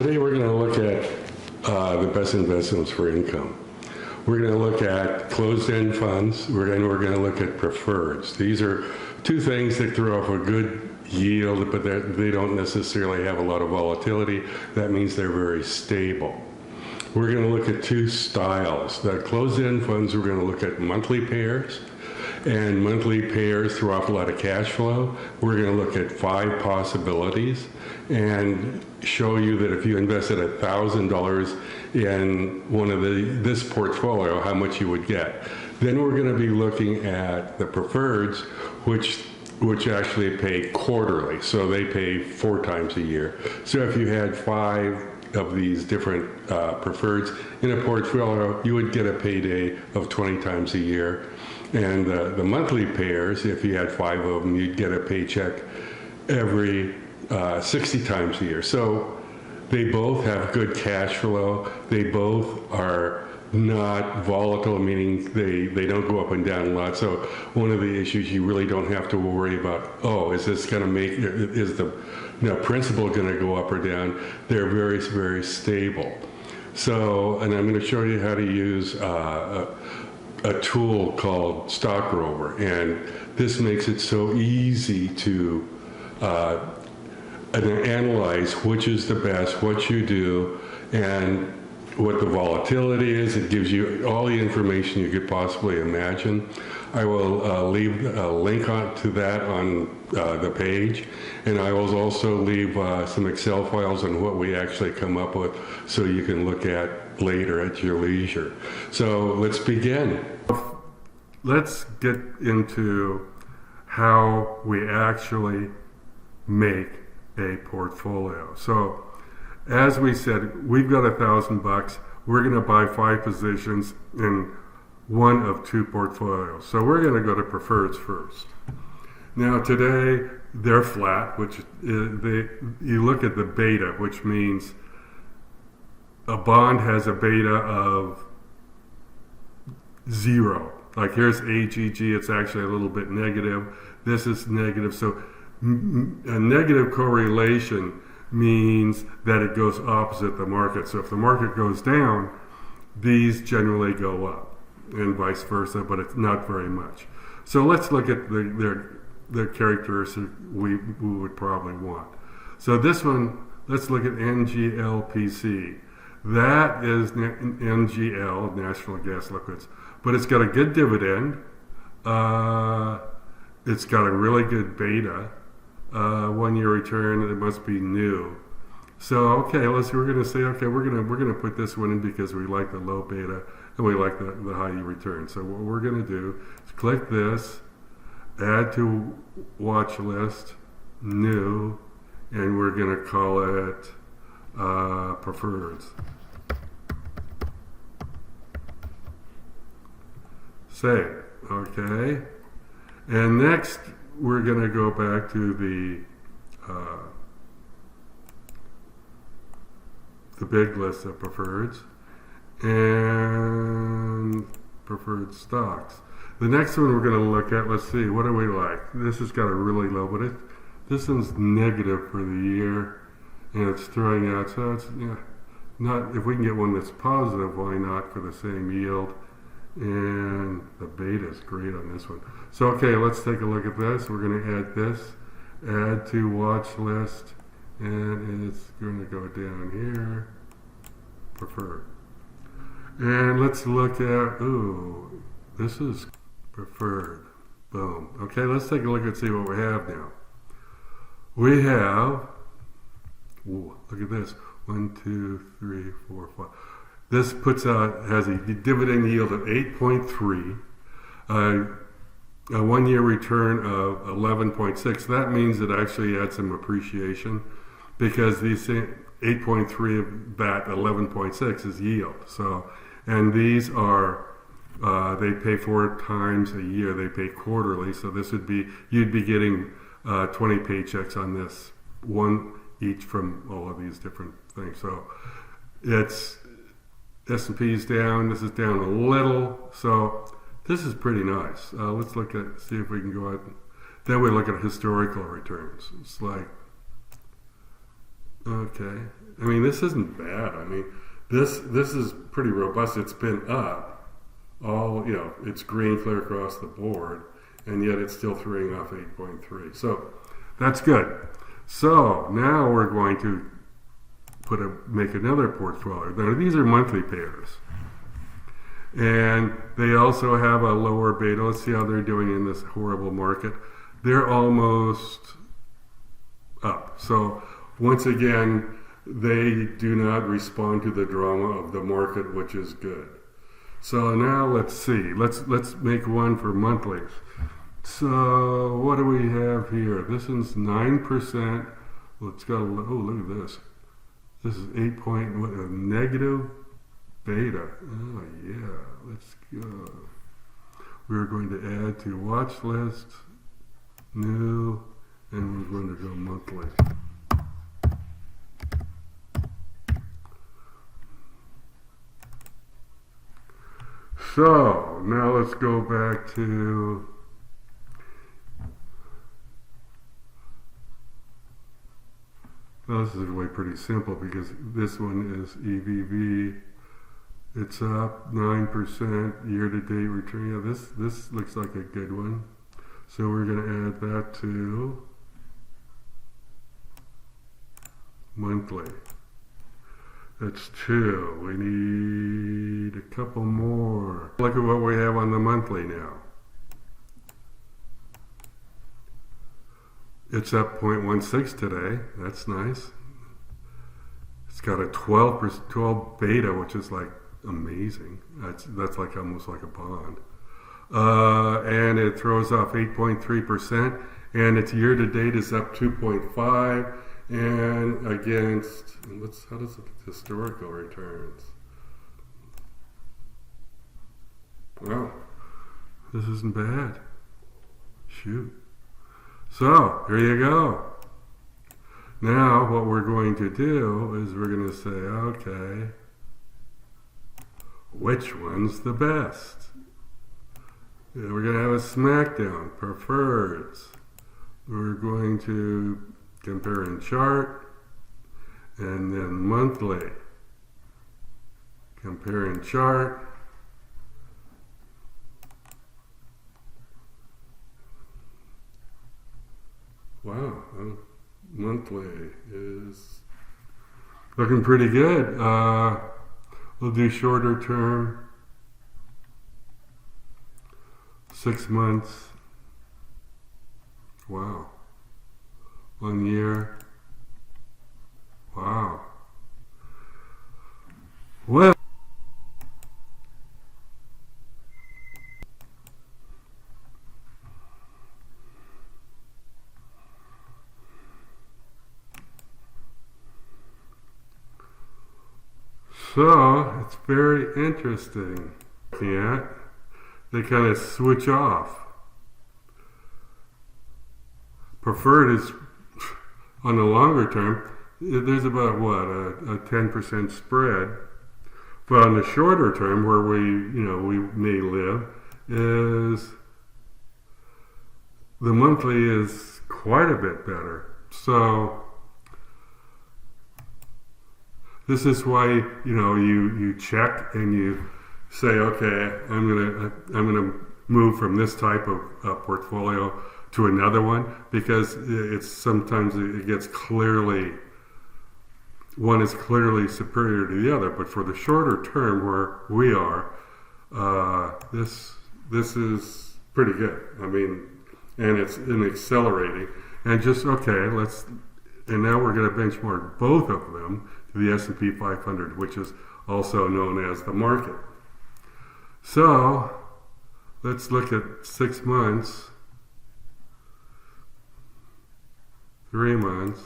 Today we're going to look at the best investments for income. We're going to look at closed-end funds, and we're going to look at preferreds. These are two things that throw off a good yield, but they don't necessarily have a lot of volatility. That means they're very stable. We're going to look at two styles. The closed-end funds, we're going to look at monthly pairs, and monthly pairs throw off a lot of cash flow. We're going to look at 5 possibilities and show you that if you invested $1,000 in one of this portfolio, how much you would get. Then we're going to be looking at the preferreds, which actually pay quarterly, so they pay 4 times a year. So if you had 5 of these different preferreds in a portfolio, you would get a payday of 20 times a year. And the monthly pairs, if you had 5 of them, you'd get a paycheck every 60 times a year. So they both have good cash flow. They both are not volatile, meaning they don't go up and down a lot. So one of the issues you really don't have to worry about, oh, is this going to is the principal going to go up or down? They're very, very stable. So, and I'm going to show you how to use a tool called Stock Rover, and this makes it so easy to analyze which is the best, what you do, and what the volatility is. It gives you all the information you could possibly imagine. I will leave a link to that on the page, and I will also leave some Excel files on what we actually come up with so you can look at later at your leisure. So let's begin. Let's get into how we actually make a portfolio. So as we said, we've got $1,000. We're going to buy 5 positions in one of 2 portfolios. So we're going to go to preferreds first. Now today they're flat, which you look at the beta, which means a bond has a beta of 0. Like here's AGG, it's actually a little bit negative. This is negative. So a negative correlation means that it goes opposite the market. So if the market goes down, these generally go up, and vice versa, but it's not very much. So let's look at the characteristics we would probably want. So this one, let's look at NGLPC. That is NGL, National Gas Liquids, but it's got a good dividend. It's got a really good beta. 1-year return, it must be new. So okay, we're going to say okay, we're going to put this one in because we like the low beta and we like the high return. So what we're going to do is click this, add to watch list, new, and we're going to call it preferreds. Save. Okay, and next we're going to go back to the big list of preferreds and preferred stocks. The next one we're going to look at, let's see, what do we like? This has got a really low, but this one's negative for the year, and it's throwing out, so it's not, if we can get one that's positive, why not, for the same yield? And the beta is great on this one. So okay, let's take a look at this. We're going to add this, add to watch list, and it's going to go down here, preferred. And let's look at, ooh, this is preferred. Boom. Okay, let's take a look and see what we have now. We have, ooh, look at this, 1, 2, 3, 4, 5. This has a dividend yield of 8.3, a 1-year return of 11.6. That means it actually had some appreciation because these 8.3 of that 11.6 is yield. So, and these are they pay 4 times a year. They pay quarterly. So this would be, you'd be getting 20 paychecks on this, one each from all of these different things. So it's S&P is down, this is down a little, so this is pretty nice. Let's see if we can go out. Then we look at historical returns. It's like, okay, I mean, this isn't bad. I mean, this is pretty robust. It's been up all, it's green clear across the board, and yet it's still throwing off 8.3. So that's good. So now we're going to make another portfolio. Now these are monthly pairs, and they also have a lower beta. Let's see how they're doing in this horrible market. They're almost up. So once again, they do not respond to the drama of the market, which is good. So now let's see. Let's make one for monthlies. So what do we have here? This one's 9%. Let's go. Oh, look at this. This is 8 point what, a negative beta. Oh yeah. Let's go. We're going to add to watch list, new, and we're going to go monthly. So now let's go back to this is way pretty simple because this one is EVV. It's up 9% year-to-date return. Yeah, this looks like a good one. So we're going to add that to monthly. That's 2. We need a couple more. Look at what we have on the monthly now. It's up 0.16 today. That's nice. It's got a 12 beta, which is like amazing. That's like almost like a bond. And it throws off 8.3%, and its year to date is up 2.5. And against, how does it historical returns? Wow, this isn't bad. Shoot. So, here you go. Now, what we're going to do is we're going to say, okay, which one's the best? We're going to have a smackdown, preferreds. We're going to compare in chart, and then monthly. Compare in chart. Wow, monthly is looking pretty good. We'll do shorter term, 6 months. Wow. 1 year. Wow. Well, so it's very interesting. Yeah, they kind of switch off. Preferred is on the longer term. There's about what a 10% spread, but on the shorter term, where we may live, is the monthly is quite a bit better. So this is why you check and you say, okay, I'm gonna move from this type of portfolio to another one, because sometimes it gets clearly, one is clearly superior to the other. But for the shorter term where we are, this is pretty good. I mean, and it's accelerating. And just and now we're going to benchmark both of them to the S&P 500, which is also known as the market. So let's look at 6 months, 3 months.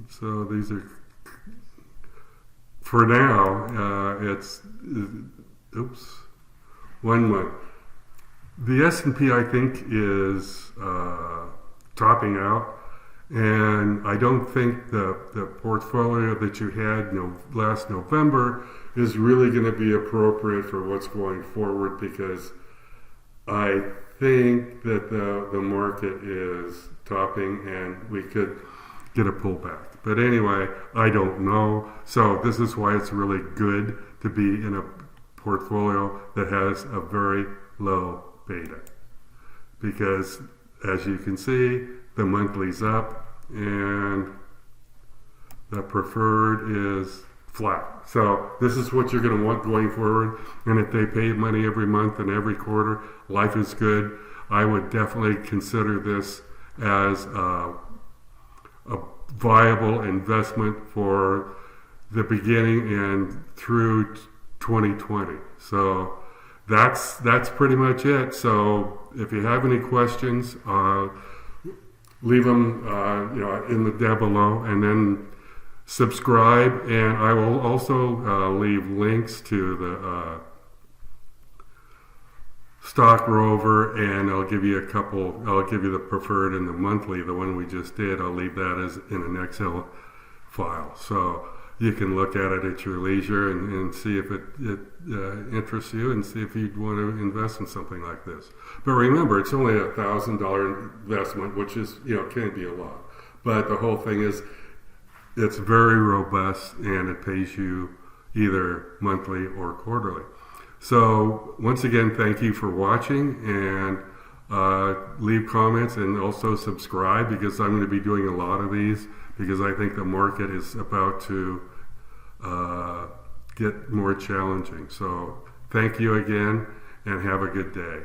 So these are, for now, it's 1 month. The S&P, I think, is topping out, and I don't think the portfolio that you had last November is really going to be appropriate for what's going forward, because I think that the market is topping, and we could get a pullback. But anyway, I don't know. So this is why it's really good to be in a portfolio that has a very low beta. Because as you can see, the monthly's up and the preferred is flat. So this is what you're going to want going forward. And if they pay money every month and every quarter, life is good. I would definitely consider this as a viable investment for the beginning and through 2020. So that's pretty much it. So if you have any questions, leave them in the down below, and then subscribe. And I will also leave links to the Stock Rover, and I'll give you the preferred and the monthly, the one we just did. I'll leave that as in an Excel file. So you can look at it at your leisure and see if it interests you, and see if you'd want to invest in something like this. But remember, it's only a $1,000 investment, which is, can be a lot. But the whole thing is, it's very robust, and it pays you either monthly or quarterly. So once again, thank you for watching, and leave comments, and also subscribe, because I'm going to be doing a lot of these, because I think the market is about to get more challenging. So thank you again, and have a good day.